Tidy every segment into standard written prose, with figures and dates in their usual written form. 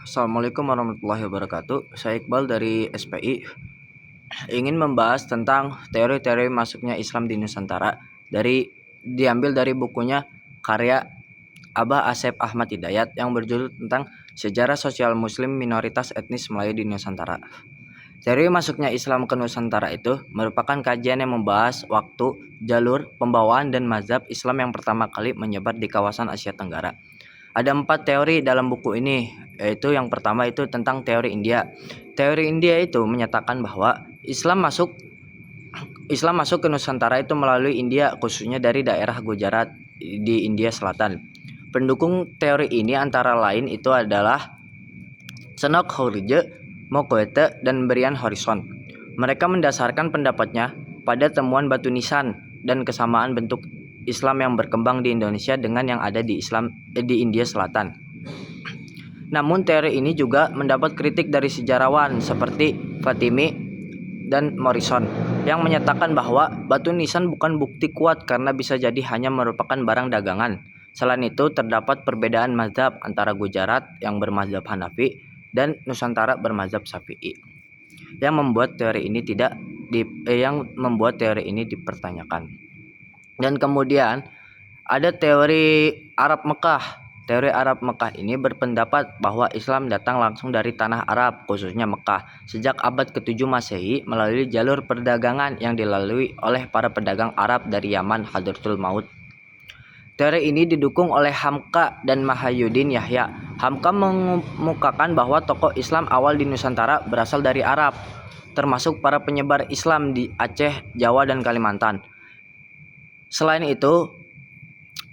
Assalamualaikum warahmatullahi wabarakatuh. Saya Iqbal dari SPI ingin membahas tentang teori-teori masuknya Islam di Nusantara diambil dari bukunya karya Abah Asep Ahmad Hidayat yang berjudul tentang Sejarah Sosial Muslim Minoritas Etnis Melayu di Nusantara. Teori masuknya Islam ke Nusantara itu merupakan kajian yang membahas waktu, jalur, pembawaan, dan mazhab Islam yang pertama kali menyebar di kawasan Asia Tenggara. Ada 4 teori dalam buku ini, yaitu yang pertama itu tentang teori India. Teori India itu menyatakan bahwa Islam masuk ke Nusantara itu melalui India, khususnya dari daerah Gujarat di India Selatan. Pendukung teori ini antara lain itu adalah Senok Hourje, Mokoete, dan Brian Harrison. Mereka mendasarkan pendapatnya pada temuan batu nisan dan kesamaan bentuk Islam yang berkembang di Indonesia dengan yang ada di India Selatan. Namun teori ini juga mendapat kritik dari sejarawan seperti Fatimi dan Morrison yang menyatakan bahwa batu nisan bukan bukti kuat karena bisa jadi hanya merupakan barang dagangan. Selain itu terdapat perbedaan mazhab antara Gujarat yang bermazhab Hanafi dan Nusantara bermazhab Syafi'i yang membuat teori ini dipertanyakan. Dan kemudian ada teori Arab Mekah. Teori Arab Mekah ini berpendapat bahwa Islam datang langsung dari tanah Arab, khususnya Mekah, sejak abad ke-7 Masehi melalui jalur perdagangan yang dilalui oleh para pedagang Arab dari Yaman Hadratul Maut. Teori ini didukung oleh Hamka dan Mahayuddin Yahya. Hamka mengemukakan bahwa tokoh Islam awal di Nusantara berasal dari Arab, termasuk para penyebar Islam di Aceh, Jawa, dan Kalimantan. Selain itu,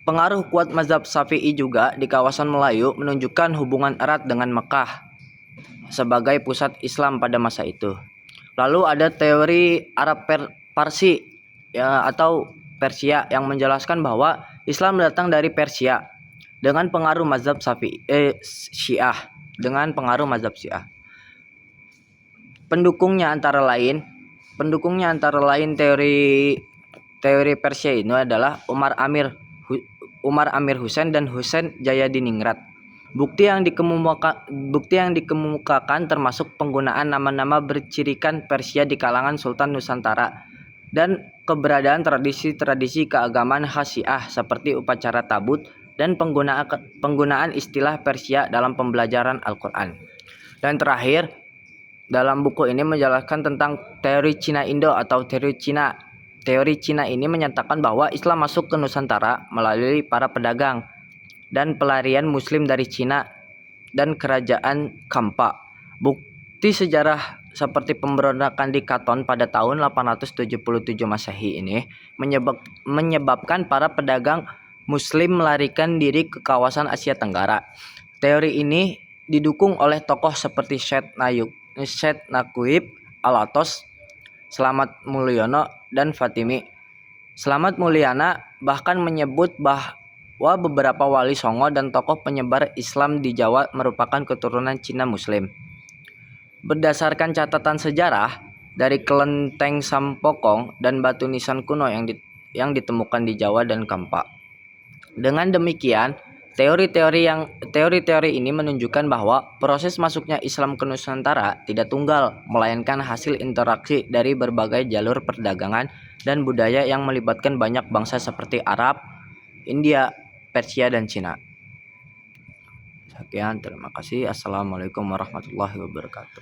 pengaruh kuat mazhab Syafi'i juga di kawasan Melayu menunjukkan hubungan erat dengan Mekah sebagai pusat Islam pada masa itu. Lalu ada teori Arab Parsi atau Persia yang menjelaskan bahwa Islam datang dari Persia dengan pengaruh mazhab Syiah. Pendukungnya antara lain teori Persia ini adalah Umar Amir Husain dan Husain Jayadiningrat. Bukti yang dikemukakan termasuk penggunaan nama-nama bercirikan Persia di kalangan Sultan Nusantara dan keberadaan tradisi-tradisi keagamaan khas Syiah seperti upacara tabut dan penggunaan istilah Persia dalam pembelajaran Al-Quran. Dan terakhir, dalam buku ini menjelaskan tentang teori Cina Indo atau teori Cina. Teori Cina ini menyatakan bahwa Islam masuk ke Nusantara melalui para pedagang dan pelarian Muslim dari Cina dan kerajaan Kampa. Bukti sejarah seperti pemberontakan di Katon pada tahun 877 Masehi ini menyebabkan para pedagang Muslim melarikan diri ke kawasan Asia Tenggara. Teori ini didukung oleh tokoh seperti Syed Naquib Alatos, Slamet Mulyono, dan Fatimi. Slamet Mulyana bahkan menyebut bahwa beberapa wali Songo dan tokoh penyebar Islam di Jawa merupakan keturunan Cina Muslim. Berdasarkan catatan sejarah dari kelenteng Sampokong dan batu nisan kuno yang ditemukan di Jawa dan Kampa. Dengan demikian, teori-teori ini menunjukkan bahwa proses masuknya Islam ke Nusantara tidak tunggal, melainkan hasil interaksi dari berbagai jalur perdagangan dan budaya yang melibatkan banyak bangsa seperti Arab, India, Persia, dan Cina. Sekian, terima kasih. Assalamualaikum warahmatullahi wabarakatuh.